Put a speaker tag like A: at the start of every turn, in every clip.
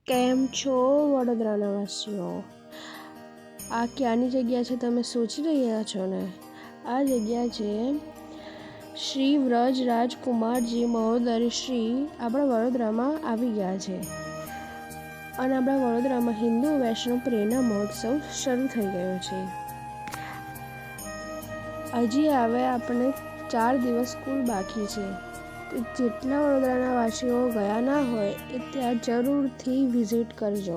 A: કેમ છો વડોદરાના વાસીઓ? આ ક્યાંની જગ્યા છે તમે સોચી રહ્યા છો ને? આ જગ્યા છે શ્રી વ્રજ રાજકુમારજી મહોદય શ્રી આપણા વડોદરામાં આવી ગયા છે. અને આપણા વડોદરામાં હિન્દુ વૈષ્ણવ પ્રેરણા મહોત્સવ શરૂ થઈ ગયો છે. હજી હવે આપણે 4 દિવસ કુલ બાકી છે. જેટલા વડોદરાના વાસીઓ ગયા ના હોય એ ત્યાં જરૂરથી વિઝિટ કરજો.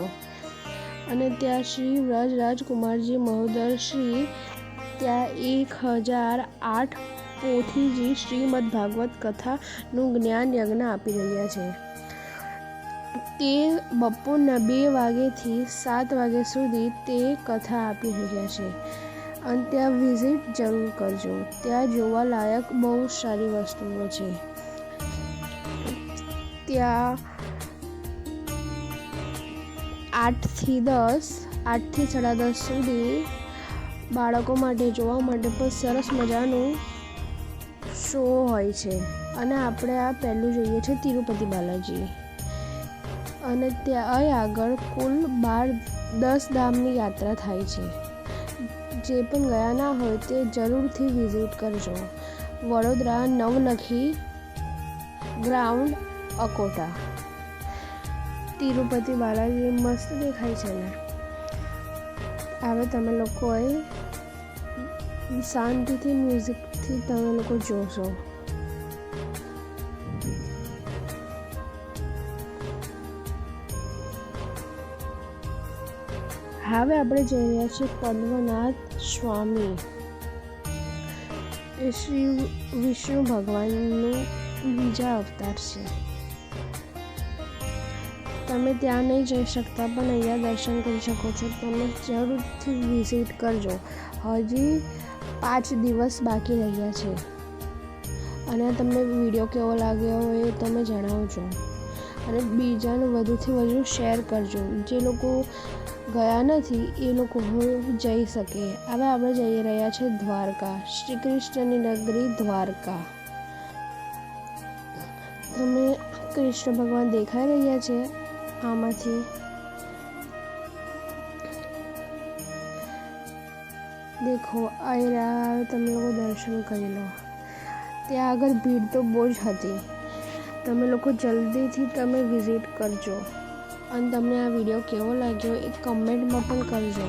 A: અને ત્યાં શ્રી વ્રજ રાજકુમારજી મહોદય શ્રી ત્યાં 1008 પોથીજી શ્રીમદ ભાગવત કથાનું જ્ઞાન યજ્ઞ આપી રહ્યા છે. તે બપોરના 2 વાગ્યાથી 7 વાગ્યા સુધી તે કથા આપી રહ્યા છે. અને ત્યાં વિઝિટ જરૂર કરજો. ત્યાં જોવાલાયક બહુ સારી વસ્તુઓ છે. ત્યાં 8 થી 10 સુધી બાળકો માટે જોવા માટે પણ સરસ મજાનું શો હોય છે. અને આપણે આ પહેલું જોઈએ છે તિરુપતિ બાલાજી. અને ત્યાં આગળ કુલ 10 ધામની યાત્રા થાય છે. જે પણ ગયા ના હોય તે જરૂરથી વિઝિટ કરજો. વડોદરા નવલખી ગ્રાઉન્ડ અકોટા. તિરુપતિ બાલાજી મસ્ત દેખાય છે ને? હવે તમે લોકોએ શાંતિથી મ્યુઝિકથી તમે લોકો જોશો. હવે આપણે જઈ રહ્યા છીએ પદ્મનાથ સ્વામી. એ શ્રી વિષ્ણુ ભગવાનનું બીજા અવતાર છે. તમે ત્યાં નહીં જઈ શકતા પણ અહીંયા દર્શન કરી શકો છો. તમે જરૂરથી વિઝિટ કરજો. હજી 5 દિવસ બાકી રહ્યા છે. અને તમને વિડીયો કેવો લાગ્યો હોય એ તમે જણાવજો. અને બીજાને વધુથી વધુ શેર કરજો. જે લોકો ગયા નથી એ લોકો જઈ શકે. હવે આપણે જઈ રહ્યા છીએ દ્વારકા, શ્રી કૃષ્ણની નગરી દ્વારકા. તમે કૃષ્ણ ભગવાન દેખાઈ રહ્યા છે આમાંથી. દેખો અહીંયા તમે લોકો દર્શન કરી લો. ત્યાં આગળ ભીડ તો બહુ જ હતી. તમે લોકો જલ્દીથી તમે વિઝિટ કરજો. અને તમને આ વિડીયો કેવો લાગ્યો એ કમેન્ટમાં પણ કરજો.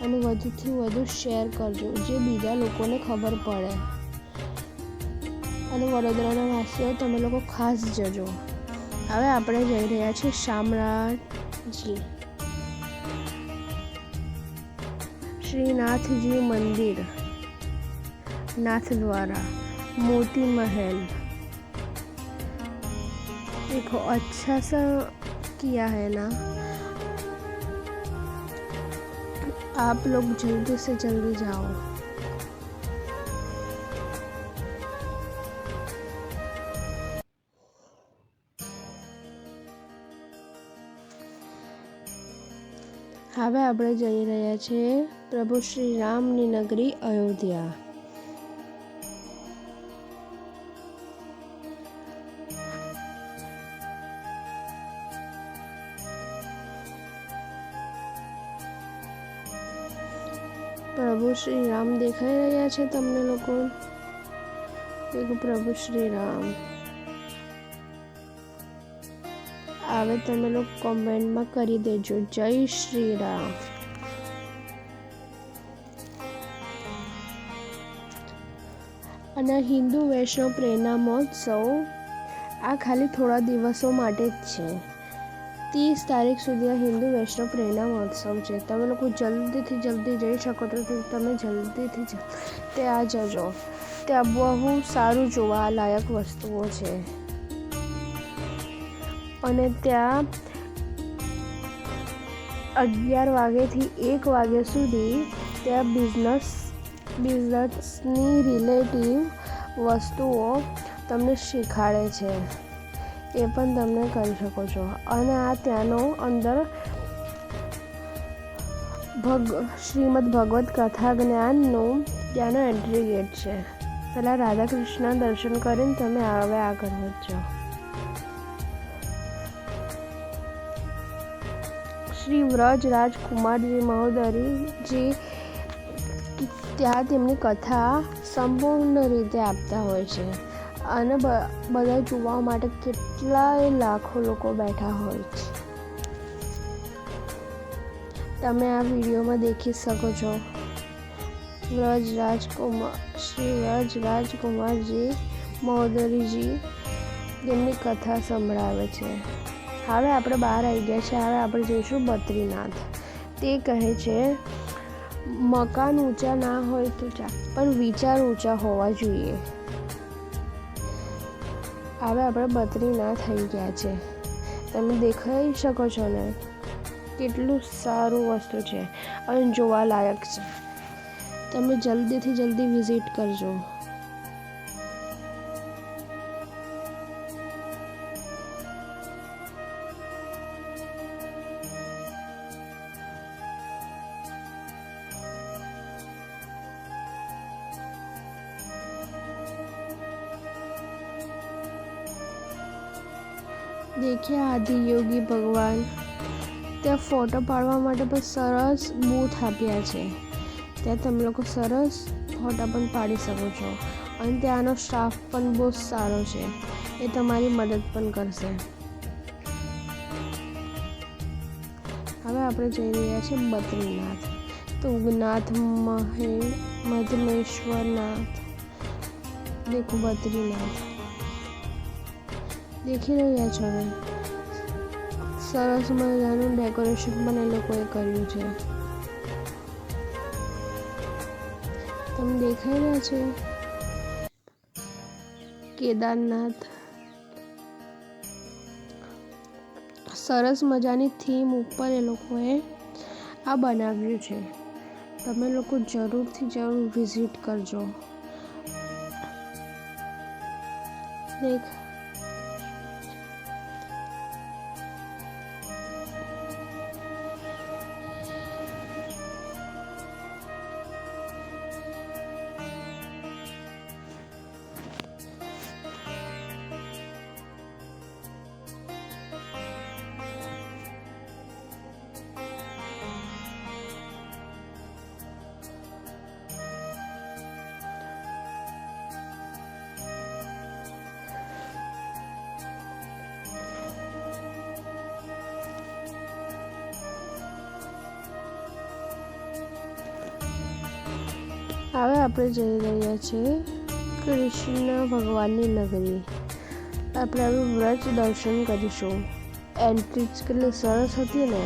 A: અને વધુથી વધુ શેર કરજો જે બીજા લોકોને ખબર પડે. અને વડોદરાના વાસીઓ તમે લોકો ખાસ જજો. હવે આપણે જઈ રહ્યા છીએ શામળાજી. શ્રીનાથજી મંદિર, नाथद्वारा, मोती महल. देखो अच्छा सा किया है ना. आप लोग जल्दी से जल्दी जाओ. હવે આપણે જઈ રહ્યા છીએ પ્રભુ શ્રી રામની નગરી અયોધ્યા. પ્રભુ શ્રી રામ દેખાઈ રહ્યા છે તમને લોકો? દેખો પ્રભુ શ્રી રામ. હવે તમે લોકો કોમેન્ટમાં કરી દેજો જય શ્રી રામ. અને હિન્દુ વૈષ્ણવ પ્રેરણા મહોત્સવ આ ખાલી થોડા દિવસો માટે જ છે. 30 તારીખ સુધી આ હિન્દુ વૈષ્ણવ પ્રેરણા મહોત્સવ છે. તમે લોકો જલ્દીથી જલ્દી જઈ શકો તો તમે જલ્દીથી ત્યાં જજો. ત્યાં બહુ સારું જોવા લાયક વસ્તુઓ છે. અને ત્યાં 11 વાગ્યાથી 1 વાગ્યા સુધી ત્યાં બિઝનેસની રિલેટિવ વસ્તુઓ તમને શીખવાડે છે. એ પણ તમે કરી શકો છો. અને આ ત્યાંનો અંદર શ્રીમદ ભગવત કથા જ્ઞાનનું ત્યાંનો એન્ટ્રી ગેટ છે. પહેલાં રાધા કૃષ્ણ દર્શન કરીને તમે હવે આગળ વધજો. શ્રી વ્રજરાજકુમારજી મહોદયજી ત્યાં તેમની કથા સંપૂર્ણ રીતે આપતા હોય છે અને બધા જોવા માટે કેટલાય લાખો લોકો બેઠા હોય છે. તમે આ વિડીયોમાં દેખી શકો છો. શ્રી વ્રજરાજકુમારજી મહોદયજી તેમની કથા સંભળાવે છે. હવે આપણે બહાર આવી ગયા છે. હવે આપણે જઈશું બદ્રીનાથ. તે કહે છે મકાન ઊંચા ના હોય તો પણ વિચાર ઊંચા હોવા જોઈએ. હવે આપણે બદ્રીનાથ થઈ ગયા છે. તમે દેખાઈ શકો છો ને, કેટલું સારું વસ્તુ છે અને જોવાલાયક છે. તમે જલ્દીથી જલ્દી વિઝિટ કરજો. દેખીએ આદિયોગી ભગવાન. ત્યાં ફોટો પાડવા માટે પણ સરસ બૂથ આપ્યા છે. ત્યાં તમે લોકો સરસ ફોટા પણ પાડી શકો છો અને ત્યાંનો સ્ટાફ પણ બહુ સારો છે. એ તમારી મદદ પણ કરશે. હવે આપણે જઈ રહ્યા છીએ બદ્રીનાથ. તુંગનાથ, મધમેશ્વરનાથ. દેખો બદ્રીનાથ દેખી રહ્યા છો ને, સરસ મજાનું ડેકોરેશન પણ એ લોકોએ કર્યું છે. તમે દેખાઈ રહ્યા છે કેદારનાથ. સરસ મજાની થીમ ઉપર એ લોકોએ આ બનાવ્યું છે. તમે લોકો જરૂરથી જરૂર વિઝિટ કરજો. હવે આપણે જઈ રહ્યા છીએ કૃષ્ણ ભગવાનની નગરી. આપણે હવે વ્રજ દર્શન કરીશું. એન્ટ્રી કેટલી સરસ હતી ને.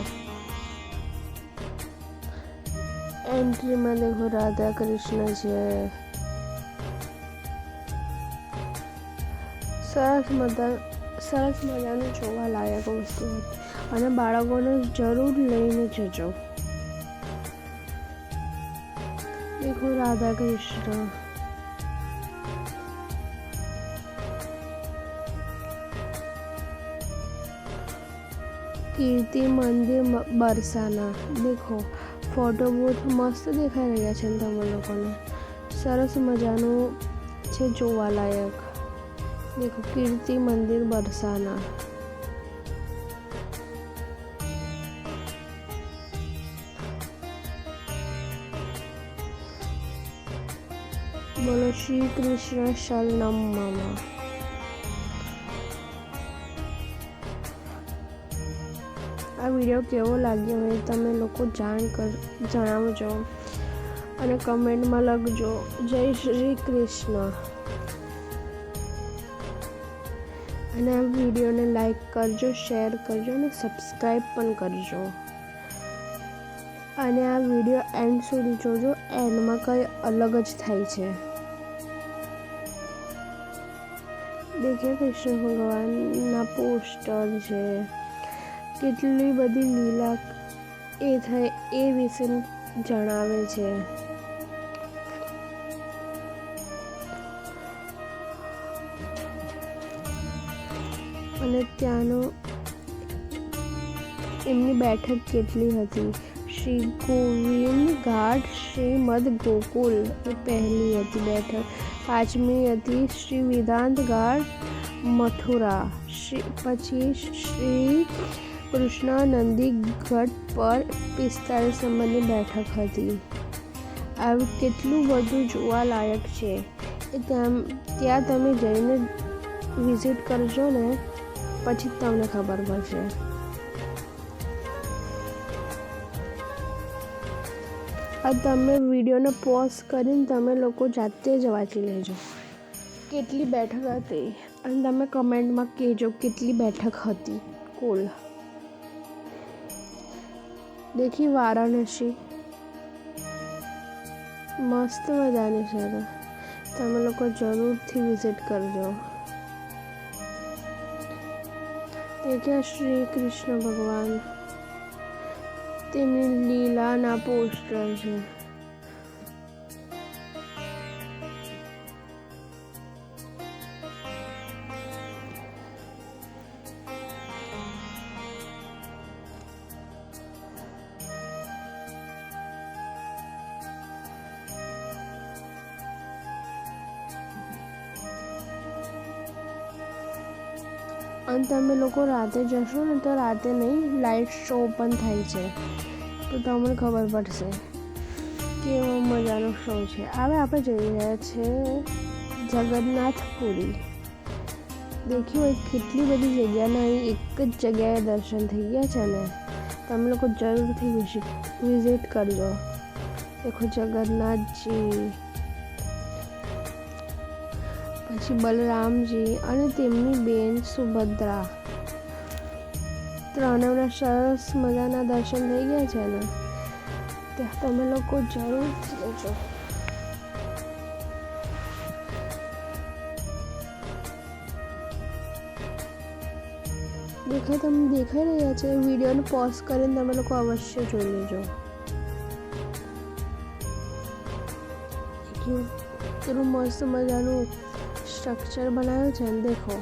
A: એન્ટ્રીમાં દેખો રાધા કૃષ્ણ છે. સરસ મજાનું જોવા લાયક વસ્તુ હતી અને બાળકોને જરૂર લઈને જજો. દેખો રાધા કૃષ્ણ. કીર્તિ મંદિર બરસાના. દેખો ફોટો બૂથ મસ્ત દેખાઈ રહ્યા છે તમે લોકોને. સરસ મજાનું છે જોવાલાયક. દેખો કીર્તિ મંદિર બરસાના. બોલો શ્રી કૃષ્ણ શરણમ મામા. આ વિડીયો કેવો લાગ્યો હોય તમે લોકો જણાવજો અને કમેન્ટમાં લખજો. જય શ્રી કૃષ્ણ. અને આ વિડીયોને લાઈક કરજો, શેર કરજો અને સબસ્ક્રાઈબ પણ કરજો. અને આ વિડીયો એન્ડ સુધી જોજો. એન્ડમાં કંઈ અલગ જ થાય છે. દેખીએ કૃષ્ણ ભગવાનના પોસ્ટર છે. કેટલી બધી લીલા એ વિશે જણાવે છે. અને ત્યાંનો એમની બેઠક કેટલી હતી. શ્રી ગોવિંદ ઘાટ શ્રીમદ ગોકુલ એ પહેલી હતી બેઠક. 5મી હતી શ્રી વિદાંત ઘાટ મથુરા. પછી શ્રી કૃષ્ણ નંદી ઘાટ પર 45 નંબરની બેઠક હતી. આવું કેટલું બધું જોવાલાયક છે એ ત્યાં તમે જઈને વિઝિટ કરજો ને, પછી તમને ખબર પડશે. આ તમે વિડીયોને પોઝ કરીને તમે લોકો જાતે જ વાંચી લેજો કેટલી બેઠક હતી, અને તમે કમેન્ટમાં કહેજો કેટલી બેઠક હતી કુલ. દેખી વારાણસી મસ્ત મજાની છે, તમે લોકો જરૂરથી વિઝિટ કરજો. દેખ્યા શ્રી કૃષ્ણ ભગવાન, તેમની લીલાના પોસ્ટર છે. અને તમે લોકો રાતે જશો ને તો રાતે નહીં, લાઇટ શો પણ થાય છે, તો તમને ખબર પડશે કેવો મજાનો શો છે. હવે આપણે જઈ રહ્યા છીએ જગન્નાથપુરી. દેખ્યું હોય કેટલી બધી જગ્યાના અહીં એક જ જગ્યાએ દર્શન થઈ ગયા છે ને, તમે લોકો જરૂરથી વિઝિટ કરજો. દેખો જગન્નાથજી, પછી બલરામજી અને તેમની બેન સુભદ્રા, ત્રણેયના સરસ મજાના દર્શન થઈ ગયા છે ને, ત્યાં તમે લોકો જરૂરથી જજો. તમે દેખાઈ રહ્યા છે, વિડીયોને પોઝ કરીને તમે લોકો અવશ્ય જોઈ લેજો. કેટલું મસ્ત મજાનું સ્ટ્રક્ચર બનાવ્યું છે ને, દેખો.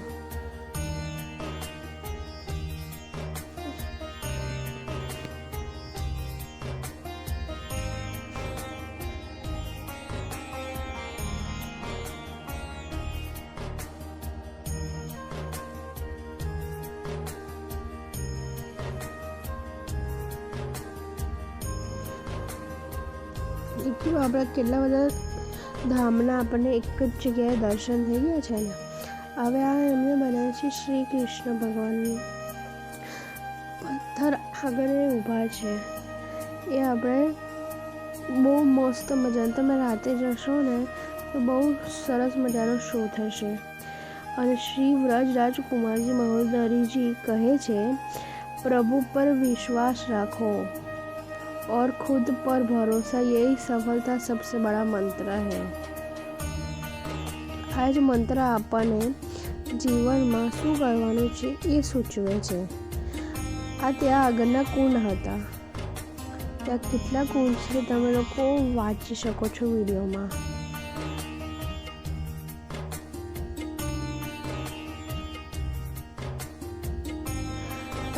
A: આપણા કેટલા બધા ધામના આપણને એક જ જગ્યાએ દર્શન થઈ ગયા છે ને. હવે આ એમને બનાવ્યા છે શ્રી કૃષ્ણ ભગવાનનું પથ્થર આગળ ઊભા છે. એ આપણે બહુ મસ્ત મજાનો, તમે રાતે જશો ને તો બહુ સરસ મજાનો શો થશે. અને શ્રી વ્રજ રાજકુમારજી મહોદયજી કહે છે, પ્રભુ પર વિશ્વાસ રાખો और खुद पर भरोसा, यही सफलता सबसे बड़ा मंत्र है. આ જ મંત્ર આપણને જીવનમાં શું કરવાનું છે એ સૂચવે છે. આ ત્યાં આગળના કુંડ હતા, ત્યાં કેટલા કુંડ છે તમે લોકો વાંચી શકો છો વિડીયોમાં.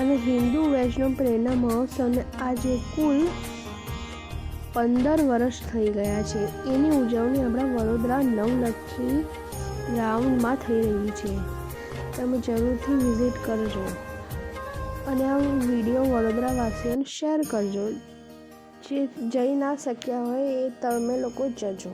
A: અને હિન્દુ વૈષ્ણવ પ્રેરણા મહોત્સવને આજે કુલ 15 વર્ષ થઈ ગયા છે. એની ઉજવણી આપણા વડોદરા નવલખી ગ્રાઉન્ડમાં થઈ રહી છે. તમે જરૂરથી વિઝિટ કરજો અને આ વિડીયો વડોદરાવાસીઓને શેર કરજો. જે જઈ ના શક્યા હોય એ તમે લોકો જજો.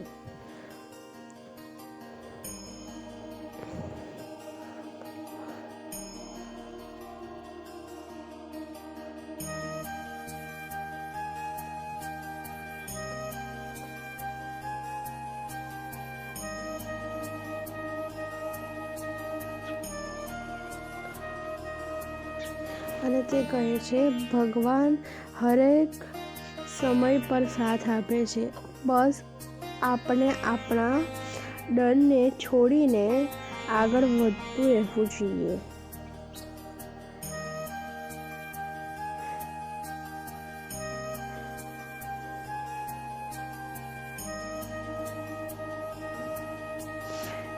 A: અને તે કહે છે, ભગવાન હરેક સમય પર સાથ આપે છે, બસ આપણે આપણા ડરને છોડીને આગળ વધતું રહેવું જોઈએ.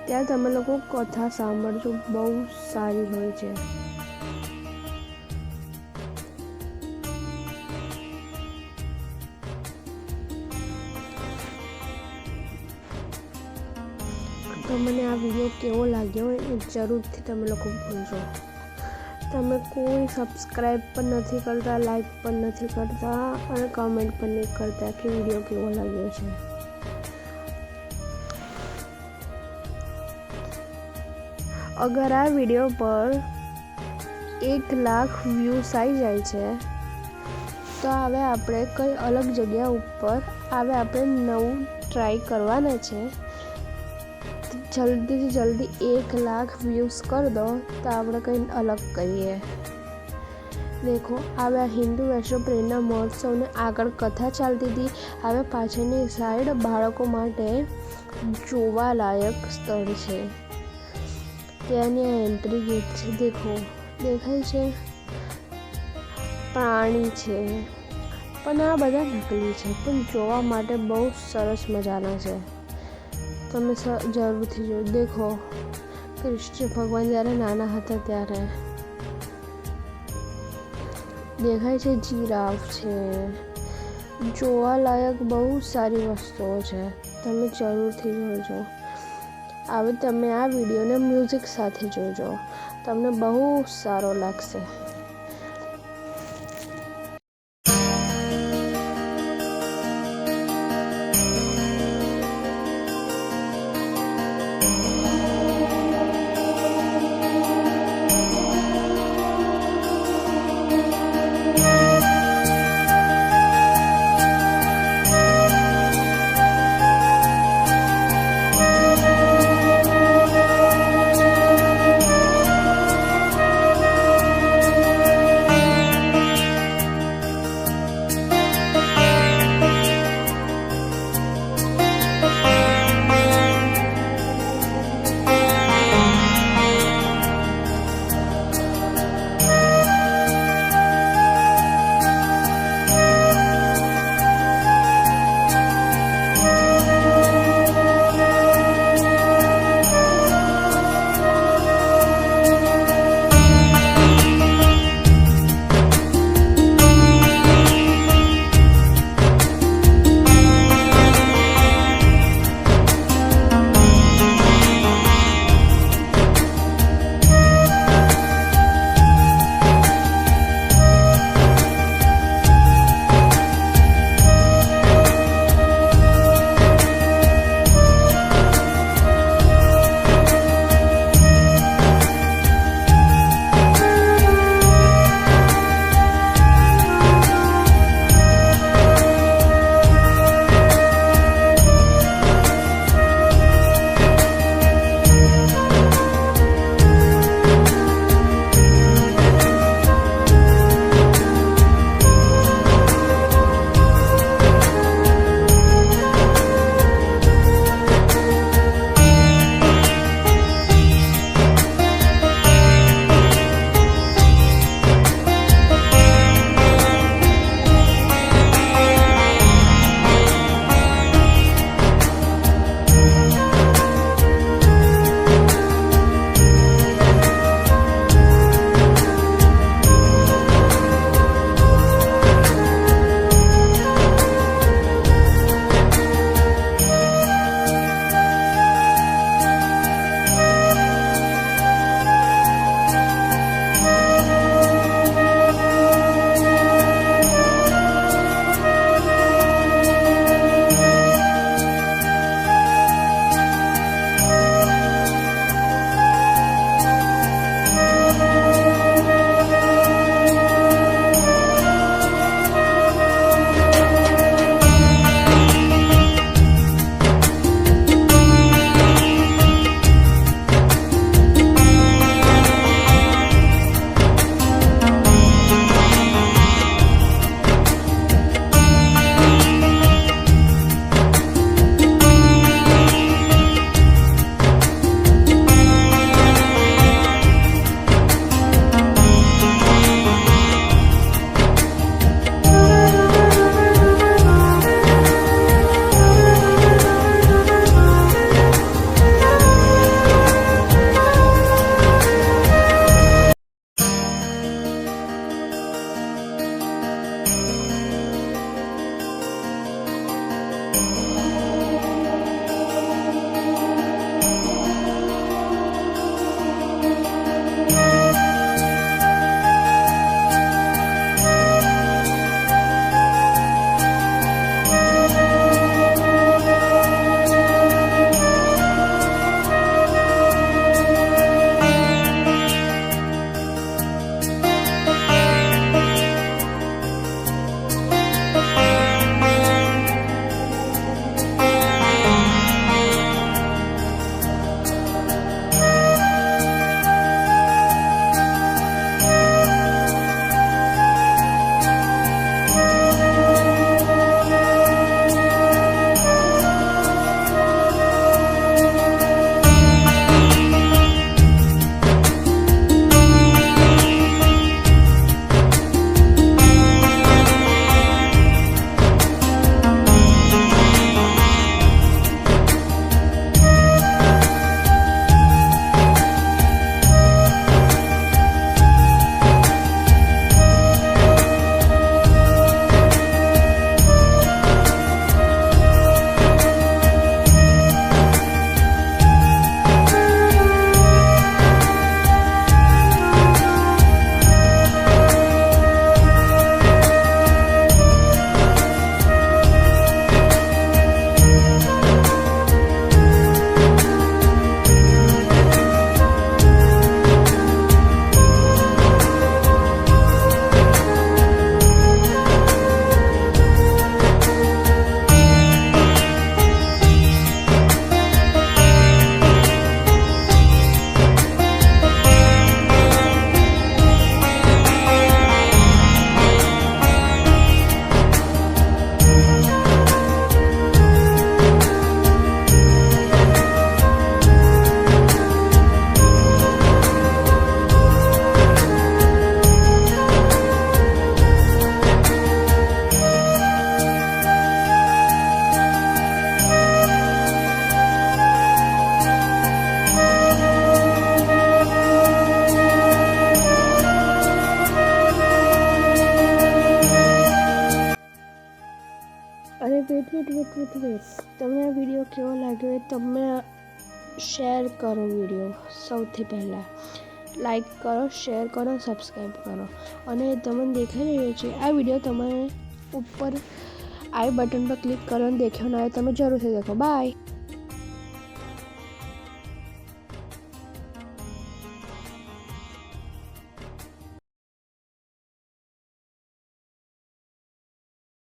A: ત્યાં તમે લોકો કથા સાંભળજો, બહુ સારી હોય છે. તો મને આ વિડીયો કેવો લાગ્યો એ જરૂરથી તમે લોકો બોલજો. તમે કોઈ સબસ્ક્રાઈબ પણ નથી કરતા, લાઈક પણ નથી કરતા અને કમેન્ટ પણ નહીં કરતા કે વિડીયો કેવો લાગ્યો છે. અગર આ વિડીયો પર 1 લાખ વ્યૂઝ આવી જાય છે તો હવે આપણે કંઈ અલગ જગ્યા ઉપર આપણે નવું ટ્રાય કરવાના છે. જલ્દીથી જલ્દી 1 લાખ વ્યૂઝ કરી દો તો આપણે કંઈ અલગ કરીએ. દેખો હવે હિન્દુ વૈષ્ણવ પ્રેરણા મહોત્સવને આગળ કથા ચાલતી હતી. હવે પાછળની સાઈડ બાળકો માટે જોવાલાયક સ્થળ છે. ત્યાંની એન્ટ્રી ગેટ છે. દેખો દેખાય છે, પ્રાણી છે પણ આ બધા નકલી છે, પણ જોવા માટે બહુ સરસ મજાના છે. તમે જરૂરથી જો. દેખો કૃષ્ણ ભગવાન જ્યારે નાના હતા ત્યારે દેખાય છે. જીરાફ છે. જોવાલાયક બહુ સારી વસ્તુઓ છે. તમે જરૂરથી જોજો. હવે તમે આ વિડીયોને મ્યુઝિક સાથે જોજો, તમને બહુ સારો લાગશે. તમને આ વિડીયો કેવો લાગ્યો એ તમે શેર કરો. વિડીયો સૌથી પહેલાં લાઈક કરો, શેર કરો, સબસ્ક્રાઈબ કરો. અને તમને દેખાઈ રહ્યો છે આ વિડીયો તમે ઉપર આઈ બટન પર ક્લિક કરો અને દેખ્યો ના હોય તમે જરૂરથી દેખો. બાય.